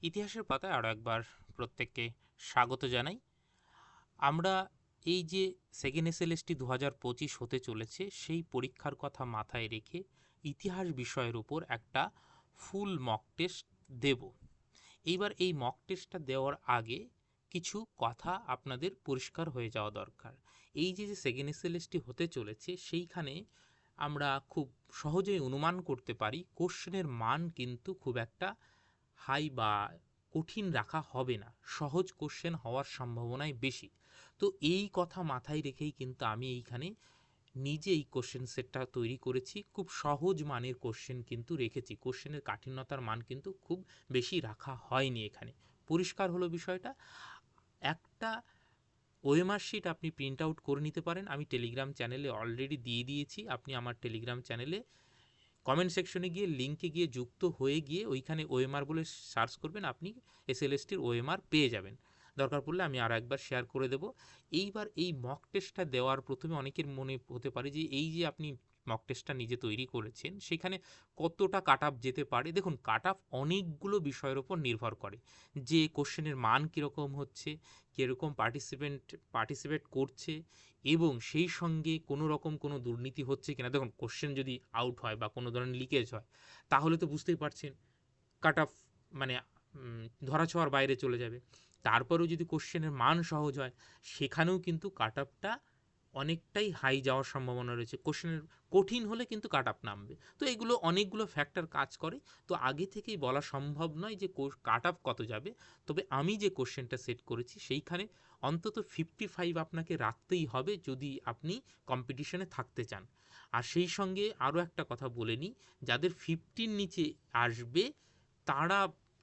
ইতিহাসের পাতায় আরও একবার প্রত্যেককে স্বাগত জানাই। আমরা এই যে সেকেন্ড এসএলএসটি 2025 হতে চলেছে, সেই পরীক্ষার কথা মাথায় রেখে ইতিহাস বিষয়ের উপর একটা ফুল মক টেস্ট দেব। এইবার এই মক টেস্টটা দেওয়ার আগে কিছু কথা আপনাদের পরিষ্কার হয়ে যাওয়া দরকার। এই যে সেকেন্ড এসএলএসটি হতে চলেছে, সেইখানে আমরা খুব সহজেই অনুমান করতে পারি কোশ্চেনের মান কিন্তু খুব একটা হাই বা কঠিন রাখা হবে না, সহজ কোশ্চেন হওয়ার সম্ভাবনাই বেশি। তো এই কথা মাথায় রেখেই কিন্তু আমি এইখানে নিজে এই কোশ্চেন সেটটা তৈরি করেছি। খুব সহজ মানের কোশ্চেন কিন্তু রেখেছি, কোশ্চেনের কাঠিন্যতার মান কিন্তু খুব বেশি রাখা হয়নি এখানে। পরিষ্কার হলো বিষয়টা। একটা ওএমআর শিট আপনি প্রিন্ট আউট করে নিতে পারেন, আমি টেলিগ্রাম চ্যানেলে অলরেডি দিয়ে দিয়েছি। আপনি আমার টেলিগ্রাম চ্যানেলে কমেন্ট সেকশনে গিয়ে লিঙ্কে গিয়ে যুক্ত হয়ে গিয়ে ওইখানে ওএমআর বলে সার্চ করবেন, আপনি এসএলএসটির ওএমআর পেয়ে যাবেন। দরকার পড়লে আমি আরও একবার শেয়ার করে দেব। এইবার এই মক টেস্টটা দেওয়ার প্রথমে অনেকের মনে হতে পারে যে এই যে আপনি মক টেস্টটা নিজে তৈরি করেছেন, সেখানে কতটা কাট আপ যেতে পারে। দেখুন, কাট আপ অনেকগুলো বিষয়ের ওপর নির্ভর করে, যে কোশ্চেনের মান কীরকম হচ্ছে, কীরকম পার্টিসিপেট করছে, এবং সেই সঙ্গে কোনো রকম কোনো দুর্নীতি হচ্ছে কিনা। দেখুন, কোশ্চেন যদি আউট হয় বা কোনো ধরনের লিকেজ হয়, তাহলে তো বুঝতেই পারছেন কাট অফ মানে ধরাছোঁয়ার বাইরে চলে যাবে। তারপরেও যদি কোশ্চেনের মান সহজ হয়, সেখানেও কিন্তু কাট অফটা অনেকটাই হাই যাওয়ার সম্ভাবনা রয়েছে। কোশ্চেনের কঠিন হলে কিন্তু কাট অফ নামবে। তো এগুলো অনেকগুলো ফ্যাক্টর কাজ করে, তো আগে থেকেই বলা সম্ভব নয় যে কাট অফ কত যাবে। তবে আমি যে কোশ্চেনটা সেট করেছি, সেইখানে অন্তত 55 আপনাকে রাখতেই হবে যদি আপনি কম্পিটিশনে থাকতে চান। আর সেই সঙ্গে আরও একটা কথা বলে নিই, যাদের 50 নিচে আসবে তারা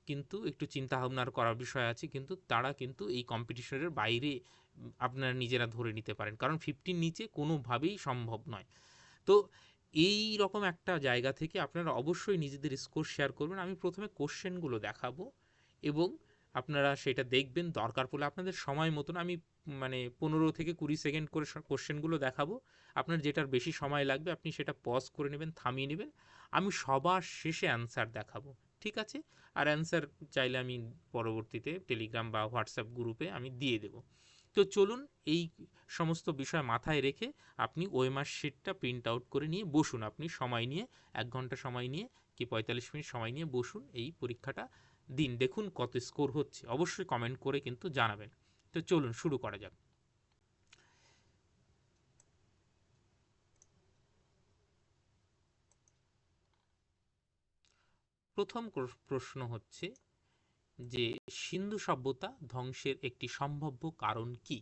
কিন্তু একটু চিন্তা ভাবনার করার বিষয় আছে, কিন্তু তারা কিন্তু এই কম্পিটিশনের বাইরে আপনারা নিজেরা ধরে নিতে পারেন, কারণ 50 নিচে কোনোভাবেই সম্ভব নয়। তো এই রকম একটা জায়গা থেকে আপনারা অবশ্যই নিজেদের স্কোর শেয়ার করবেন। আমি প্রথমে কোশ্চেনগুলো দেখাবো এবং আপনারা সেটা দেখবেন। দরকার পড়লে আপনাদের সময় মতন আমি 15 থেকে 20 সেকেন্ড করে কোশ্চেনগুলো দেখাবো। আপনার যেটার বেশি সময় লাগবে আপনি সেটা পজ করে নেবেন, থামিয়ে নেবেন। আমি সবার শেষে অ্যান্সার দেখাবো, ঠিক আছে? আর অ্যান্সার চাইলে আমি পরবর্তীতে টেলিগ্রাম বা হোয়াটসঅ্যাপ গ্রুপে আমি দিয়ে দেবো। তো চলুন, এই সমস্ত বিষয় মাথায় রেখে আপনি ওএমআর শিটটা প্রিন্ট আউট করে নিয়ে বসুন। আপনি সময় নিয়ে 1 ঘন্টা সময় নিয়ে কি 45 মিনিট সময় নিয়ে বসুন, এই পরীক্ষাটা দিন। দেখুন কত স্কোর হচ্ছে, অবশ্যই কমেন্ট করে কিন্তু জানাবেন। তো চলুন শুরু করা যাক। প্রথম প্রশ্ন হচ্ছে যে সিন্ধু সভ্যতা ধ্বংসের একটি সম্ভাব্য কারণ কি?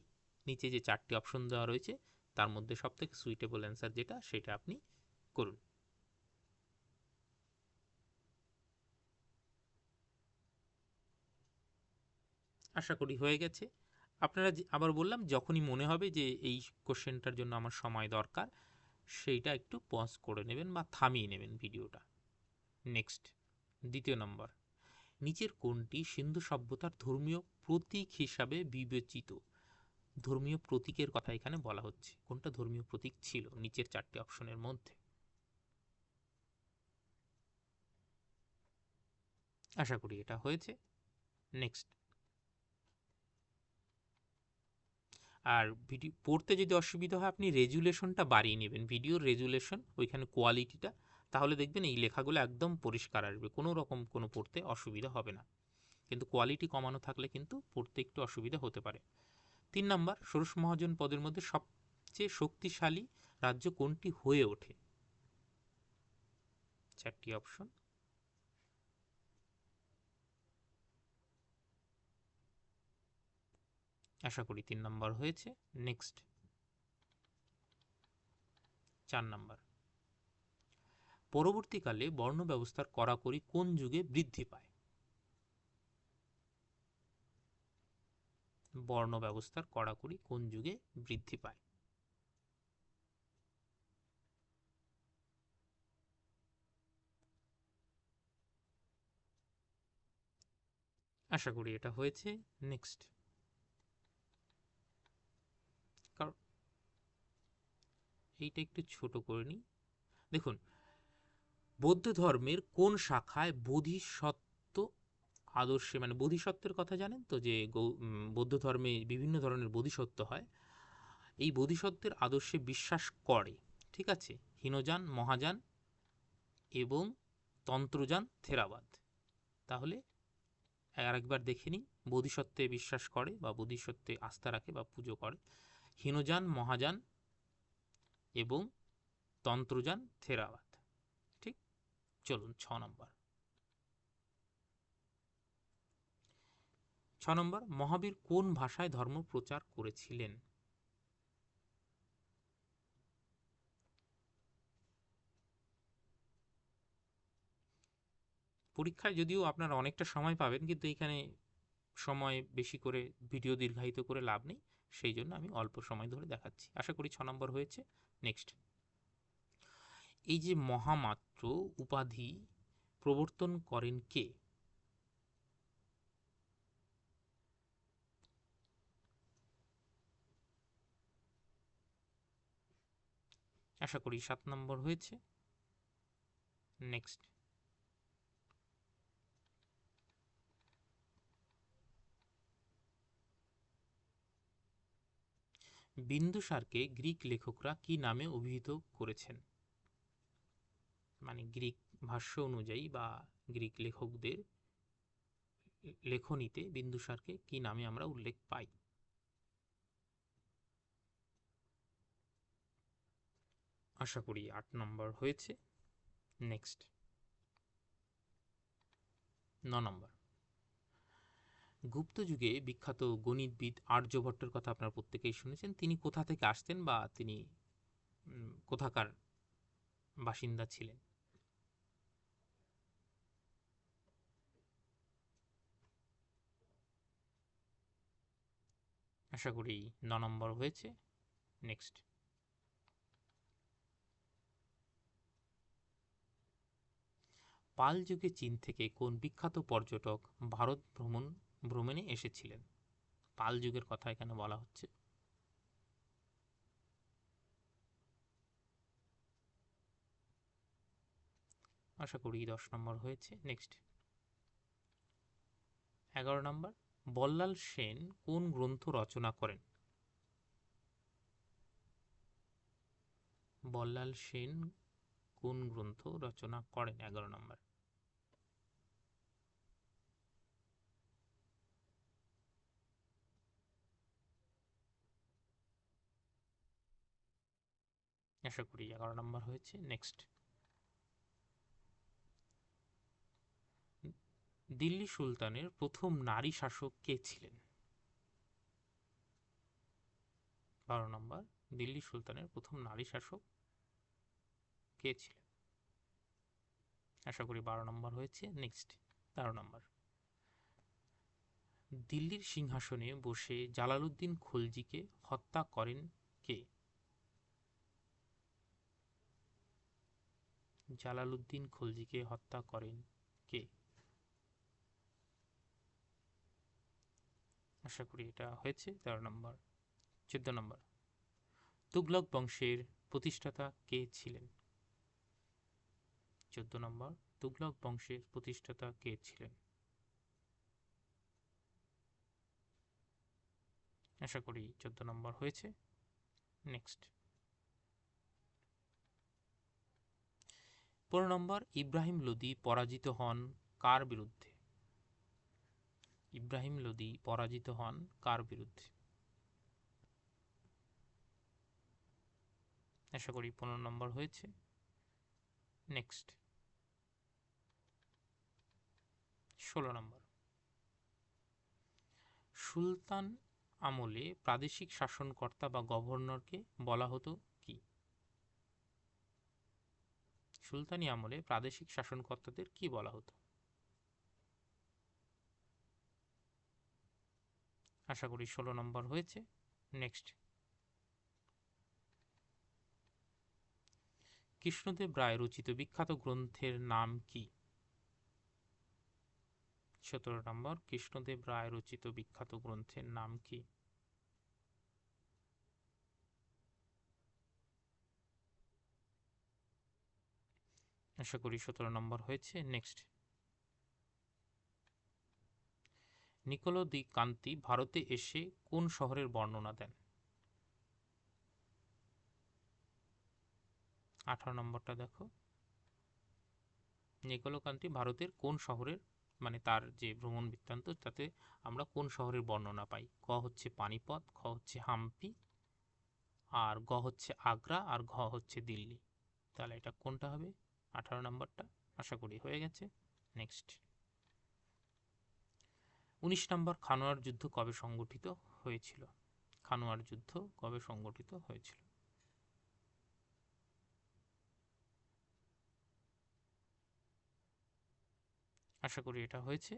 নিচে যে 4টি অপশন দেওয়া রয়েছে, তার মধ্যে সবথেকে সুইটেবল অ্যান্সার যেটা, সেটা আপনি করুন। আশা করি হয়ে গেছে। আপনারা আবার বললাম, যখনই মনে হবে যে এই কোশ্চেনটার জন্য আমার সময় দরকার, সেইটা একটু পজ করে নেবেন বা থামিয়ে নেবেন ভিডিওটা। নেক্সট, দ্বিতীয় নম্বর, নিচের কোনটি সিন্ধু সভ্যতার ধর্মীয় প্রতীক হিসাবে বিবেচিত? ধর্মীয় প্রতীকের কথা এখানে বলা হচ্ছে, কোনটা ধর্মীয় প্রতীক ছিল নিচের 4টি অপশনের মধ্যে? আশা করি এটা হয়েছে। নেক্সট, আর ভিডিও পড়তে যদি অসুবিধা হয় আপনি রেজুলেশনটা বাড়িয়ে নেবেন, ভিডিওর রেজুলেশন, ওইখানে কোয়ালিটিটা, তাহলে দেখবেন এই লেখাগুলো একদম পরিষ্কার আসবে, কোনো রকম কোনো পড়তে অসুবিধা হবে না। কিন্তু কোয়ালিটি কমানো থাকলে কিন্তু পড়তে একটু অসুবিধা হতে পারে। 3 নম্বর, ষোড়শ মহাজন পদের মধ্যে সবচেয়ে শক্তিশালী রাজ্য কোনটি হয়ে ওঠে? 4টি অপশন। আশা করি 3 নম্বর হয়েছে। নেক্সট, 4 নম্বর, পরবর্তীকালে বর্ণ ব্যবস্থার কড়াকড়ি কোন যুগে বৃদ্ধি পায়? বর্ণ ব্যবস্থার কড়াকড়ি কোন যুগে বৃদ্ধি পায়? আশা করি এটা হয়েছে। নেক্সট, কারণ এইটা একটু ছোট করে নিই। দেখুন, বৌদ্ধ ধর্মের কোন শাখায় বোধিসত্ত্ব আদর্শে, মানে বোধিসত্ত্বের কথা জানেন তো, যে বৌদ্ধ ধর্মে বিভিন্ন ধরনের বোধিসত্ত্ব হয়, এই বোধিসত্ত্বের আদর্শে বিশ্বাস করে, ঠিক আছে, হীনযান, মহাযান এবং তন্ত্রযান থেরাবাদ। তাহলে আরেকবার দেখে নিই, বোধিসত্ত্বে বিশ্বাস করে বা বোধিসত্ত্বে আস্থা রাখে বা পুজো করে হীনযান, মহাযান এবং তন্ত্রযান থেরাবাদ। ঠিক, চলুন 6 নম্বর। 6 নম্বর, মহাবীর কোন ভাষায় ধর্ম প্রচার করেছিলেন? পরীক্ষায় যদিও আপনারা অনেকটা সময় পাবেন, কিন্তু এখানে সময় বেশি করে ভিডিও দীর্ঘায়িত করে লাভ নেই, সেই জন্য আমি অল্প সময় ধরে দেখাচ্ছি। আশা করি 6 নম্বর হয়েছে। নেক্সট, এই যে মহামাত্র উপাধি প্রবর্তন করেন কে? আশা করি 7 নম্বর হয়েছে। নেক্সট, বিন্দুসারকে গ্রিক লেখকরা কি নামে অভিহিত করেছেন? মানে গ্রিক ভাষ্য অনুযায়ী বা গ্রিক লেখকদের লেখনীতে বিন্দুসারকে কি নামে আমরা উল্লেখ পাই? আশা করি 8 নম্বর হয়েছে। নেক্সট, 9 নম্বর, গুপ্ত যুগে বিখ্যাত গণিতবিদ আর্যভট্টের কথা আপনারা প্রত্যেকেই শুনেছেন। তিনি কোথা থেকে আসতেন বা তিনি কোথাকার বাসিন্দা ছিলেন? আশা করি 9 নম্বর হয়েছে। নেক্সট, পাল যুগে চীন থেকে কোন বিখ্যাত পর্যটক ভারত ভ্রমণে এসেছিলেন? পাল যুগের কথা এখানে বলা হচ্ছে। আশা করি 10 নম্বর হয়েছে। নেক্সট, 11 নম্বর, বল্লাল সেন কোন গ্রন্থ রচনা করেন? বল্লাল সেন কোন গ্রন্থ রচনা করেন? 11 নম্বর। আশা করি 11 নম্বর হয়েছে। নেক্সট, দিল্লি সুলতানের প্রথম নারী শাসক কে ছিলেন? 12 নম্বর, দিল্লি সুলতানের প্রথম নারী শাসক কে ছিলেন? আশা করি 12 নম্বর হয়েছে। নেক্সট, 13 নম্বর, দিল্লির সিংহাসনে বসে জালালউদ্দিন খলজিকে হত্যা করেন কে? জালালউদ্দিন খলজিকে হত্যা করেন কে? আশা করি এটা হয়েছে 13 নম্বর। 14 নম্বর, তুগলক বংশের প্রতিষ্ঠাতা কে ছিলেন? 14 নম্বর, তুগলক বংশের প্রতিষ্ঠাতা কে ছিলেন? আশা করি 14 নম্বর হয়েছে। নেক্সট, 15 নম্বর, ইব্রাহিম লোদি পরাজিত হন কার বিরুদ্ধে? ইব্রাহিম লোদি পরাজিত হন কার বিরুদ্ধে? আশা করি 15 নম্বর হয়েছে। নেক্সট, 16 নম্বর, সুলতান আমলে প্রাদেশিক শাসনকর্তা বা গভর্নরকে বলা হতো কি? সুলতানি আমলে প্রাদেশিক শাসনকর্তাদের কি বলা হতো? আশা করি 16 নম্বর হয়েছে। নেক্সট, কৃষ্ণদেব রায় রচিত বিখ্যাত গ্রন্থের নাম কি? 17 নম্বর, কৃষ্ণদেব রায় রচিত বিখ্যাত গ্রন্থের নাম কি? আশা করি 17 নম্বর হয়েছে। নেক্সট, নিকোলো দি কান্তি ভারতে এসে কোন শহরের বর্ণনা দেন? 18 নম্বরটা দেখো, নিকোলো কান্তি ভারতের কোন শহরের, মানে তার যে ভ্রমণ বৃত্তান্ত তাতে আমরা কোন শহরের বর্ণনা পাই? ক হচ্ছে পানিপথ, খ হচ্ছে হাম্পি, আর গ হচ্ছে আগ্রা, আর ঘ হচ্ছে দিল্লি। তাহলে এটা কোনটা হবে? 18 নম্বরটা। আশা করি হয়ে গেছে। নেক্সট 19 নম্বর, খানোয়ার যুদ্ধ কবে সংগঠিত হয়েছিল? খানোয়ার যুদ্ধ কবে সংগঠিত হয়েছিল? আশা করি এটা হয়েছে।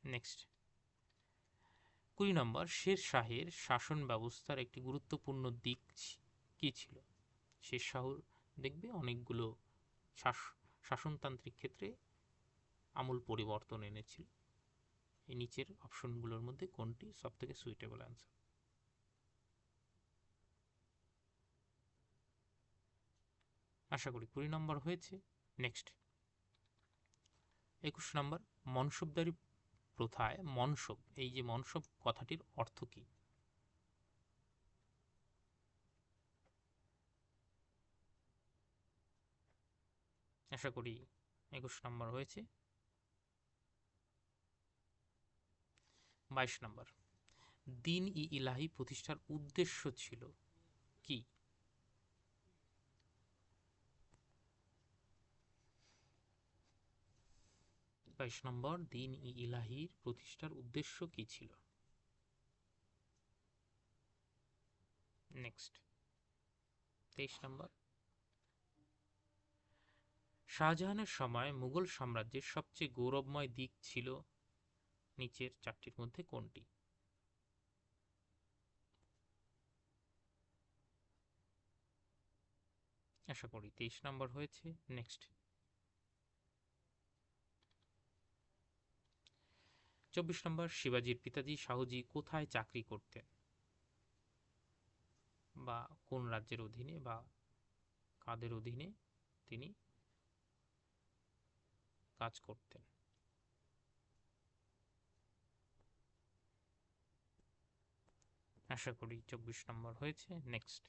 নেক্সট 20 নম্বর, শের শাহের শাসন ব্যবস্থার একটি গুরুত্বপূর্ণ দিক কি ছিল? শের শাহ দেখবে অনেকগুলো শাসনতান্ত্রিক ক্ষেত্রে আমূল পরিবর্তন এনেছিল। এই নিচের অপশনগুলোর মধ্যে কোনটি সব থেকে সুইটেবল অ্যান্সার? আশা করি 20 নম্বর হয়েছে। নেক্সট 21 নম্বর, মনসবদারি প্রথায় মনসব, এই যে মনসব কথাটির অর্থ কি? আশা করি 21 নম্বর হয়েছে। 22 নম্বর, দিন ই ইলাহি প্রতিষ্ঠার উদ্দেশ্য ছিল কি? 22 নম্বর, দিন ই ইলাহির প্রতিষ্ঠার উদ্দেশ্য কি ছিল? নেক্সট 23 নম্বর, শাহজাহানের সময় মুঘল সাম্রাজ্যের সবচেয়ে গৌরবময় দিক ছিল নিচের চারটির মধ্যে কোনটি? আশা করি 23 নম্বর হয়েছে। নেক্সট 24 নম্বর, শিবাজির পিতাজি শাহুজি কোথায় চাকরি করতেন, বা কোন রাজ্যের অধীনে বা কাদের অধীনে তিনি কাজ করতেন? আশা করি 24 নম্বর হয়েছে। নেক্সট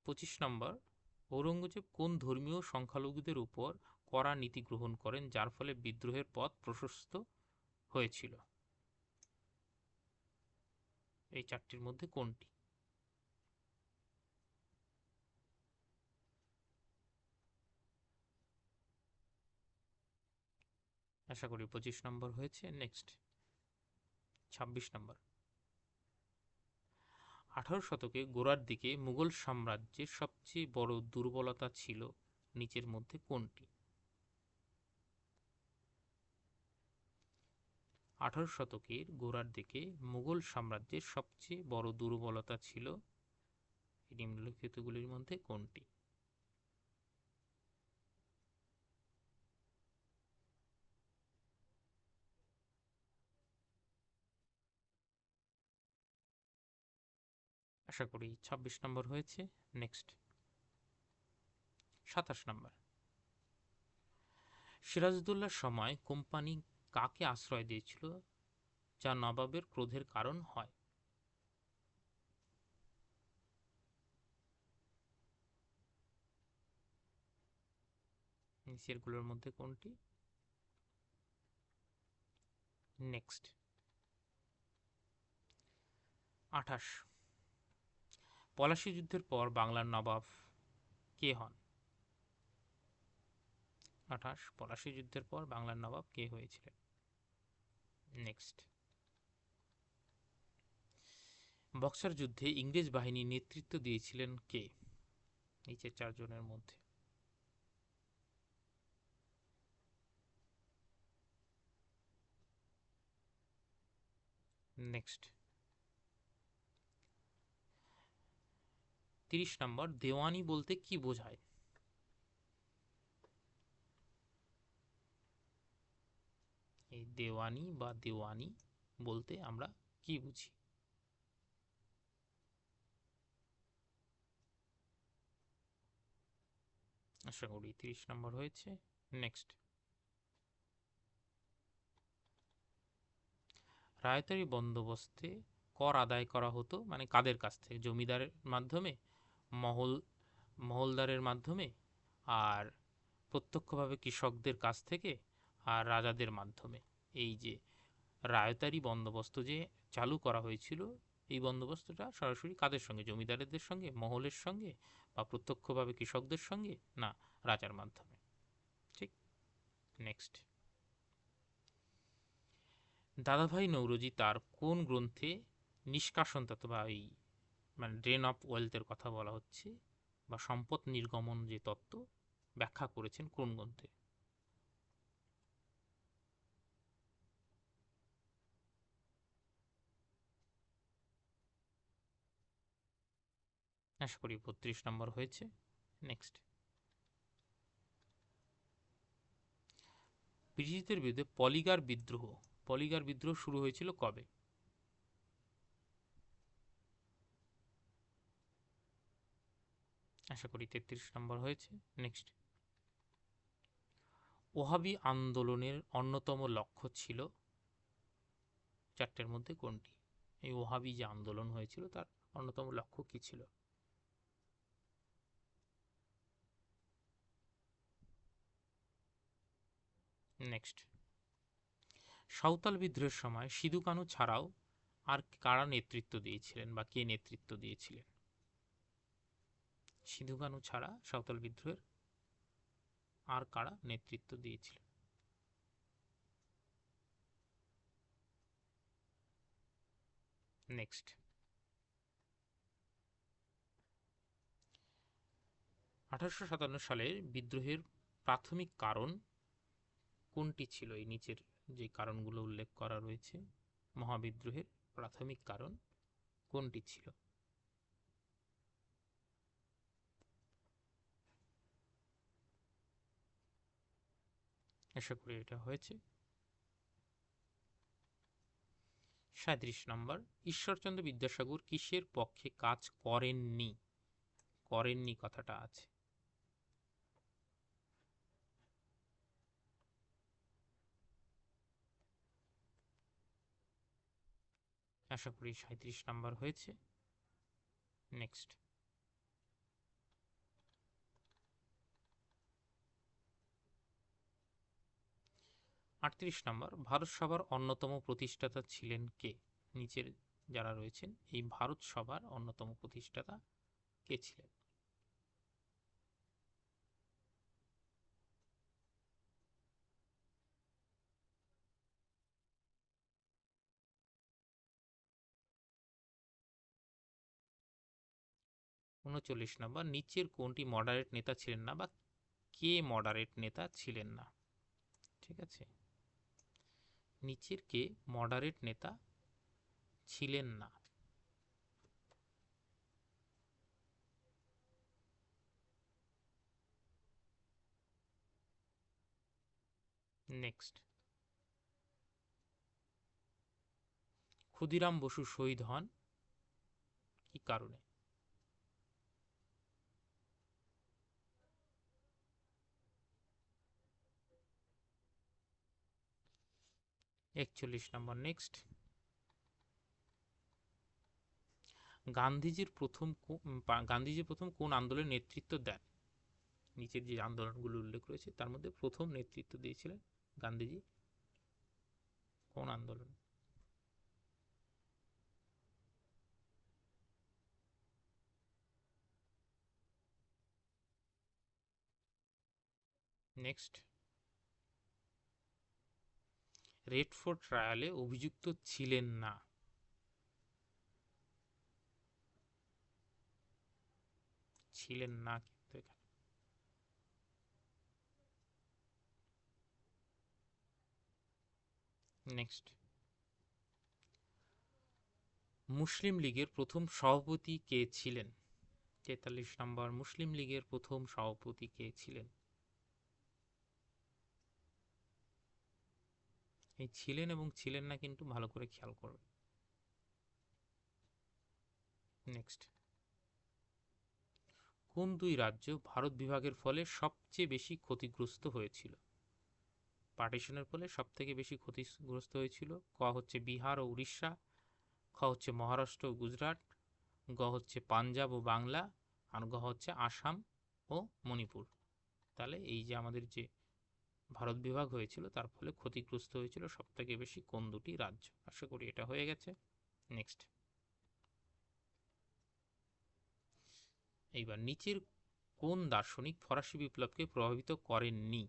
25 নম্বর, ঔরঙ্গজেব কোন ধর্মীয় সংখ্যালঘুদের উপর কড়া নীতি গ্রহণ করেন যার ফলে বিদ্রোহের পথ প্রশস্ত হয়েছিল? এই চারটির মধ্যে কোনটি? আশা করি 25 নম্বর হয়েছে। নেক্সট 26 নম্বর, 18 শতকে গোড়ার দিকে মুঘল সাম্রাজ্যের সবচেয়ে বড় দুর্বলতা ছিল নিচের মধ্যে কোনটি? 18 শতকের গোড়ার দিকে মুঘল সাম্রাজ্যের সবচেয়ে বড় দুর্বলতা ছিল নিম্নলিখিতগুলির মধ্যে কোনটি? আশা করি 26 নম্বর হয়েছে। নেক্সট 27 নম্বর, সিরাজউদ্দৌলার সময় কোম্পানি কাকে আশ্রয় দিয়েছিল যা নবাবের ক্রোধের কারণ হয়? নিচেরগুলোর মধ্যে কোনটি? নেক্সট 28, পলাশী যুদ্ধের পর বাংলার নবাব কে হন? 28, পলাশী যুদ্ধের পর বাংলার নবাব কে হয়েছিলেন? নেক্সট, বক্সার যুদ্ধে ইংরেজ বাহিনী নেতৃত্ব দিয়েছিলেন কে নিচের চারজনের মধ্যে? নেক্সট 30 নম্বর, দেওয়ানি বলতে কি বোঝায়? এই দেওয়ানি বা দেওয়ানি বলতে আমরা কি বুঝি? আশা করি 30 নম্বর হয়েছে। নেক্সট, রায়তারি বন্দোবস্তে কর আদায় করা হতো মানে কাদের কাছ থেকে? জমিদারের মাধ্যমে, মহল মহলদারের মাধ্যমে, আর প্রত্যক্ষভাবে কৃষকদের কাছ থেকে, আর রাজাদের মাধ্যমে। এই যে রায়তারি বন্দোবস্ত যে চালু করা হয়েছিল, এই বন্দোবস্তটা সরাসরি কাদের সঙ্গে? জমিদারদের সঙ্গে, মহলের সঙ্গে, বা প্রত্যক্ষভাবে কৃষকদের সঙ্গে? না, রাজার মাধ্যমে। ঠিক। নেক্সট, দাদাভাই নৌরোজি তার কোন গ্রন্থে নিষ্কাশন তত্ত্ব, বা এই মানে ড্রেন অফ ওয়েলথের কথা বলা হচ্ছে, বা সম্পদ নির্গমন যে তত্ত্ব ব্যাখ্যা করেছেন কোন গ্রন্থে? আশা করি 32 নম্বর হয়েছে। নেক্সট, ব্রিটিশদের বিরুদ্ধে পলিগার বিদ্রোহ শুরু হয়েছিল কবে? আশা করি 33 নম্বর হয়েছে। নেক্সট, ওহাবি আন্দোলনের অন্যতম লক্ষ্য ছিল চারটের মধ্যে কোনটি? এই ওহাবি যে আন্দোলন হয়েছিল তার অন্যতম লক্ষ্য কি ছিল? নেক্সট, সাঁওতাল বিদ্রোহের সময় সিধু কানু ছাড়াও আর কারা নেতৃত্ব দিয়েছিলেন, বা কে নেতৃত্ব দিয়েছিলেন? সিধু কানু ছাড়া সাঁওতাল বিদ্রোহের আর কারা নেতৃত্ব দিয়েছিলেন? নেক্সট, 1857 সালের বিদ্রোহের প্রাথমিক কারণ কোনটি ছিল? এই নিচের যে কারণগুলো উল্লেখ করা রয়েছে, মহাবিদ্রোহের প্রাথমিক কারণ কোনটি ছিল? আশা করি এটা হয়েছে। 37 নম্বর, ঈশ্বরচন্দ্র বিদ্যাসাগর কিসের পক্ষে কাজ করেননি? করেননি কথাটা আছে। আশা করি 37 নম্বর হয়েছে। নেক্সট, 38 নম্বর, ভারত সভার অন্যতম প্রতিষ্ঠাতা ছিলেন কে? নিচের যারা রয়েছেন এই ভারত সভার অন্যতম প্রতিষ্ঠাতা কে ছিলেন? 39 নম্বর, নিচের কোনটি মডারেট নেতা ছিলেন না, বা কে মডারেট নেতা ছিলেন না? ঠিক আছে, নিচের কে মডারেট নেতা ছিলেন না? নেক্সট, ক্ষুদিরাম বসু শহীদ হন কি কারণে? 41 নম্বর। নেক্সট, গান্ধীজি প্রথম কোন আন্দোলনের নেতৃত্ব দেন? নিচের যে আন্দোলনগুলো উল্লেখ রয়েছে তার মধ্যে প্রথম নেতৃত্ব দিয়েছিলেন গান্ধীজি কোন আন্দোলন? নেক্সট, রেড ফোর্ট ট্রায়ালে অভিযুক্ত ছিলেন না? ছিলেন না কিন্তু এখানে। নেক্সট, মুসলিম লীগের প্রথম সভাপতি কে ছিলেন? 43 নম্বর, মুসলিম লীগের প্রথম সভাপতি কে ছিলেন? এই ছিলেন এবং ছিলেন না কিন্তু ভালো করে খেয়াল করবে। নেক্সট, কোন দুই রাজ্য ভারত বিভাগের ফলে সবচেয়ে বেশি ক্ষতিগ্রস্ত হয়েছিল? পার্টিশনের ফলে সব থেকে বেশি ক্ষতিগ্রস্ত হয়েছিল। ক হচ্ছে বিহার ও উড়িষ্যা, খ হচ্ছে মহারাষ্ট্র ও গুজরাট, গ হচ্ছে পাঞ্জাব ও বাংলা, আর গ হচ্ছে আসাম ও মণিপুর। তাহলে এই যে আমাদের যে ভারত বিভাগ হয়েছিল তার ফলে ক্ষতিগ্রস্ত হয়েছিল সব থেকে বেশি কোন দুটি রাজ্য? আশা করি এটা হয়ে গেছে। নেক্সট, এইবার নিচের কোন দার্শনিক ফরাসি বিপ্লবকে প্রভাবিত করেননি?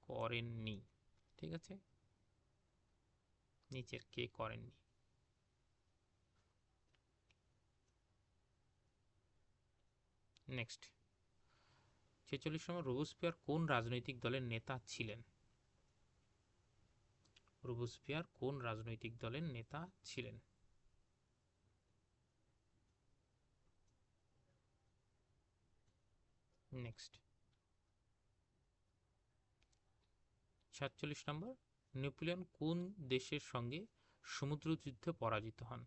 করেননি, ঠিক আছে, নিচের কে করেননি? নেক্সট, 46 নম্বর, রোবসপিয়ার কোন রাজনৈতিক দলের নেতা ছিলেন? রোবসপিয়ার কোন রাজনৈতিক দলের নেতা ছিলেন? নেক্সট, 47 নম্বর, নেপোলিয়ন কোন দেশের সঙ্গে সমুদ্রযুদ্ধে পরাজিত হন?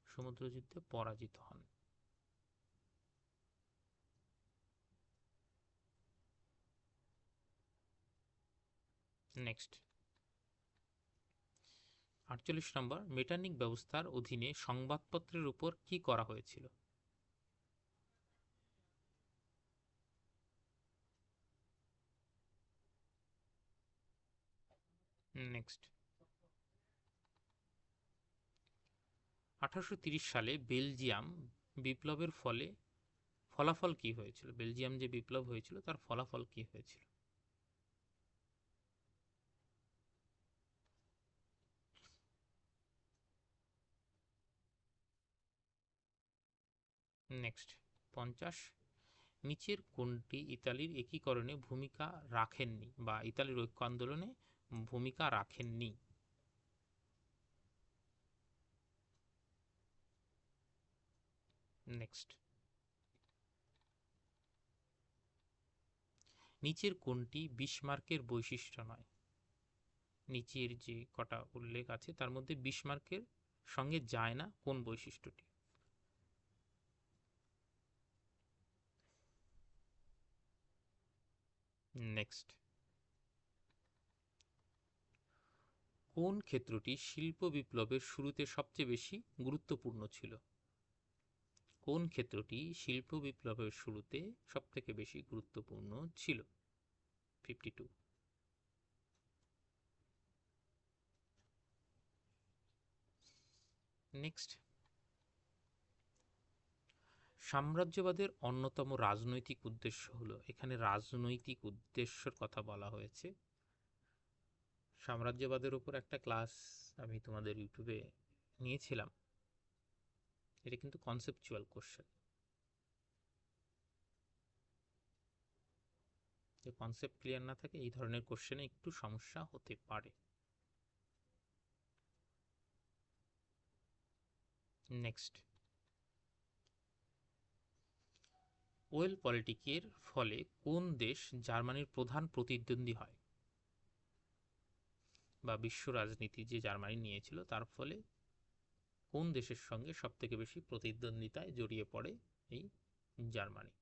সমুদ্রযুদ্ধে পরাজিত হন। নেক্সট, 48 নম্বর, মেটার্নিক ব্যবস্থার অধীনে সংবাদপত্রের উপর কি করা হয়েছিল? নেক্সট, 1830 সালে বেলজিয়াম বিপ্লবের ফলে ফলাফল কি হয়েছিল? বেলজিয়াম যে বিপ্লব হয়েছিল তার ফলাফল কি হয়েছিল? নেক্সট, 50, নিচের কোনটি ইতালির একীকরণে ভূমিকা রাখেননি বা ইতালির ঐক্য আন্দোলনে ভূমিকা রাখেননি? নেক্সট, নিচের কোনটি বিসমার্কের বৈশিষ্ট্য নয়? নিচের যে কটা উল্লেখ আছে তার মধ্যে বিসমার্কের সঙ্গে যায় না কোন বৈশিষ্ট্যটি? নেক্সট, কোন ক্ষেত্রটি শিল্প বিপ্লবের শুরুতে সবচেয়ে বেশি গুরুত্বপূর্ণ ছিল? কোন ক্ষেত্রটি শিল্প বিপ্লবের শুরুতে সবথেকে বেশি গুরুত্বপূর্ণ ছিল? 52। নেক্সট, সাম্রাজ্যবাদের অন্যতম রাজনৈতিক উদ্দেশ্য হলো, এখানে রাজনৈতিক উদ্দেশ্যের কথা বলা হয়েছে। সাম্রাজ্যবাদের উপর একটা ক্লাস আমি তোমাদের ইউটিউবে নিয়েছিলাম, এটা কিন্তু কনসেপচুয়াল কোশ্চেন। যে কনসেপ্ট ক্লিয়ার না থাকে এই ধরনের কোশ্চেনে একটু সমস্যা হতে পারে। নেক্সট, ওয়েল পলিটিকের ফলে কোন দেশ জার্মানির প্রধান প্রতিদ্বন্দ্বী হয়? বা বিশ্ব রাজনীতি যে জার্মানি নিয়েছিল তার ফলে কোন দেশের সঙ্গে সব থেকে বেশি প্রতিদ্বন্দ্বিতায় জড়িয়ে পড়ে এই জার্মানি?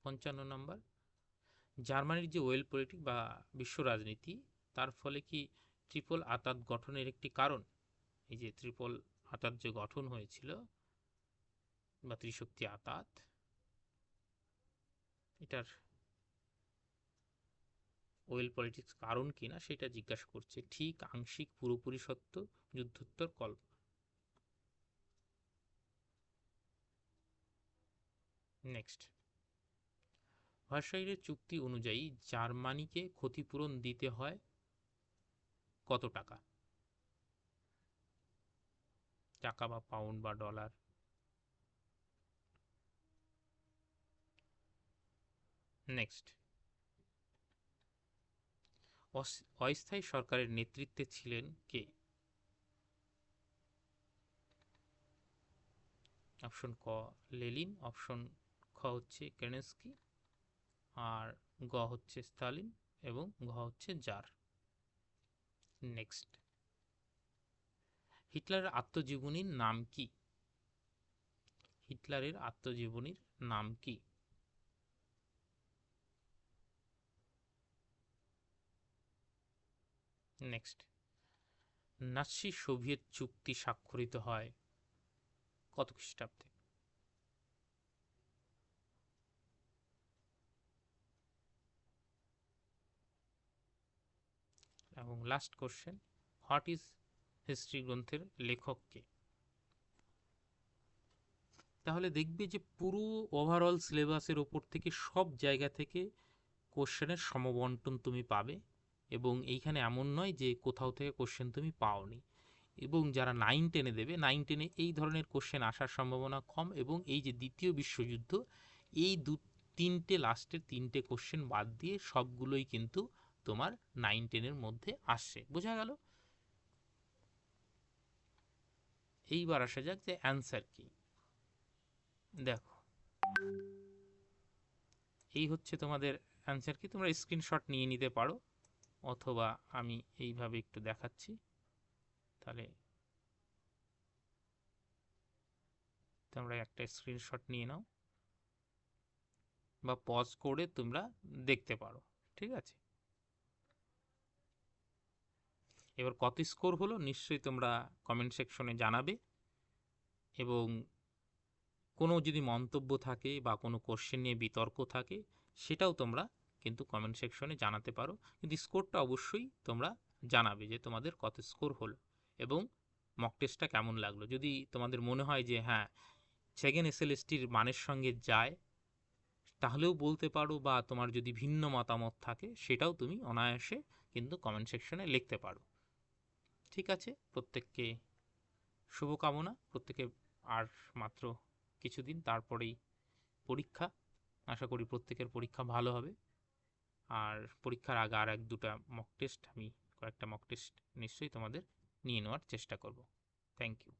পঞ্চান্ন নম্বর, জার্মানির যে ওয়েল পলিটিক বা বিশ্ব রাজনীতি তার ফলে কি ট্রিপল আতাত গঠনের একটি কারণ? এই যে ট্রিপল আতাত যে গঠন হয়েছিল বা ত্রিশক্তি আতাত, এটার ওয়েল পলিটিক্স কারণ কিনা সেটা জিজ্ঞাসা করছে। ঠিক, আংশিক, পুরোপুরি সত্য, যুদ্ধোত্তর, কল্প। নেক্সট, ভার্সাইয়ের চুক্তি অনুযায়ী জার্মানিকে ক্ষতিপূরণ দিতে হয় কত টাকা? টাকা বা পাউন্ড বা ডলার? নেক্সট, অস্থায়ী সরকারের নেতৃত্বে ছিলেন কে? অপশন ক লেনিন, অপশন খ হচ্ছে কেরেনস্কি, আর গ হচ্ছে স্টালিন এবং ঘ হচ্ছে জার। নেক্সট, হিটলারের আত্মজীবনীর নাম কি? হিটলারের আত্মজীবনীর নাম কি? নেক্সট, নাৎসি সোভিয়েত চুক্তি স্বাক্ষরিত হয় কত খ্রিস্টাব্দে? এবং last question, what is history গ্রন্থের লেখক কে? তাহলে দেখবে যে পুরো ওভারঅল সিলেবাসের ওপর থেকে সব জায়গা থেকে কোশ্চেনের সমবন্টন তুমি পাবে, এবং এইখানে এমন নয় যে কোথাও থেকে কোশ্চেন তুমি পাওনি। এবং যারা 9-10-এ দেবে, 9-10-এ এই ধরনের কোশ্চেন আসার সম্ভাবনা কম, এবং এই যে দ্বিতীয় বিশ্বযুদ্ধ, এই তিনটে লাস্টের তিনটে কোশ্চেন বাদ দিয়ে সবগুলোই কিন্তু তোমার 9-10-এর মধ্যে আসছে। বোঝা গেল? এইবার আসা যাক যে অ্যান্সার কি। দেখো, এই হচ্ছে তোমাদের অ্যান্সার কি। তোমরা স্ক্রিনশট নিয়ে নিতে পারো, অথবা আমি এইভাবে একটু দেখাচ্ছি, তাহলে তোমরা একটা স্ক্রিনশট নিয়ে নাও বা পজ করে তোমরা দেখতে পারো। ঠিক আছে, এবার কত স্কোর হলো নিশ্চয়ই তোমরা কমেন্ট সেকশনে জানাবে, এবং কোনো যদি মন্তব্য থাকে বা কোনো কোশ্চেন নিয়ে বিতর্ক থাকে সেটাও তোমরা কিন্তু কমেন্ট সেকশনে জানাতে পারো। কিন্তু স্কোরটা অবশ্যই তোমরা জানাবে যে তোমাদের কত স্কোর হলো এবং মক টেস্টটা কেমন লাগলো। যদি তোমাদের মনে হয় যে হ্যাঁ, সেকেন্ড এসএলএসটির মানের সঙ্গে যায়, তাহলেও বলতে পারো, বা তোমার যদি ভিন্ন মতামত থাকে সেটাও তুমি অনায়াসে কিন্তু কমেন্ট সেকশনে লিখতে পারো। ঠিক আছে, প্রত্যেককে শুভকামনা। প্রত্যেকে আর মাত্র কিছুদিন, তারপরেই পরীক্ষা। আশা করি প্রত্যেকের পরীক্ষা ভালো হবে। আর পরীক্ষার আগে আর 1-2টা মক টেস্ট, আমি কয়েকটা মক টেস্ট নিশ্চয়ই তোমাদের নিয়ে নেওয়ার চেষ্টা করব। Thank you.